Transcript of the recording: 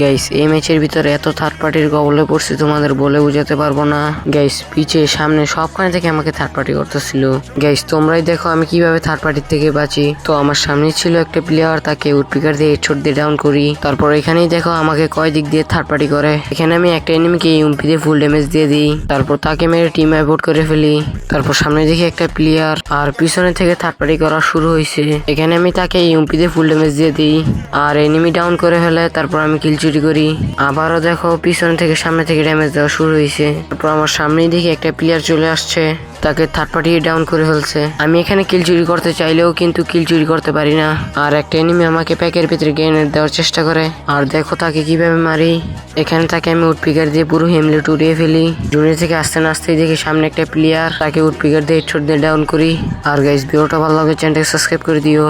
Guys এই ম্যাচের ভিতরে এত থার্ড পার্টির কবলে পড়ছি তোমাদের বলে বুঝাতে পারবো না। গাইস পিছে সামনে সবখানে থেকে আমাকে থার্ড পার্টি করতেছিল। গাইস তোমরাই দেখো আমি কিভাবে থার্ড পার্টির থেকে বাঁচি। তো আমার সামনে ছিল একটা প্লেয়ার, তাকে উডপিকার দিয়ে হেডশট দিয়ে ডাউন করি। তারপর এখানেই দেখো আমাকে কয় দিক দিয়ে থার্ড পার্টি করে। এখানে আমি একটা এনিমিকে ইউএমপি দিয়ে ফুল ড্যামেজ দিয়ে দিই, তারপর তাকে মেরে টিম আইভোট করে ফেলি। তারপর সামনে দেখি একটা প্লেয়ার আর পিছনে থেকে থার্ড পার্টি করা শুরু হয়েছে। এখানে আমি তাকে ইউএমপি দিয়ে ফুল ড্যামেজ দিয়ে দিই আর এনিমি ডাউন করে ফেলে। তারপর আমি কিল চুরি করি। আবারও দেখো পিছন থেকে সামনে থেকে ড্যামেজ দেওয়া শুরু হয়েছে। তারপর আমার সামনেই দেখি একটা প্লেয়ার চলে আসছে, তাকে থার্ড পার্টি ডাউন করে ফেলছে। আমি এখানে কিল চুরি করতে চাইলেও কিন্তু কিল চুরি করতে পারি না। আর একটা এনিমি আমাকে প্যাকের ভিতরে গ্রেনেড দেওয়ার চেষ্টা করে। আর দেখো তাকে কিভাবে মারি। এখানে তাকে আমি উডপিকার দিয়ে পুরো হেমলেট উড়িয়ে ফেলি। জুনিয়র থেকে আসতে না আসতেই দেখি সামনে একটা প্লেয়ার, তাকে উডপিকার দিয়ে হেডশট দিয়ে ডাউন করি। আর গাইস ভিডিওটা ভালো লাগে চ্যানেলটাকে সাবস্ক্রাইব করে দিও।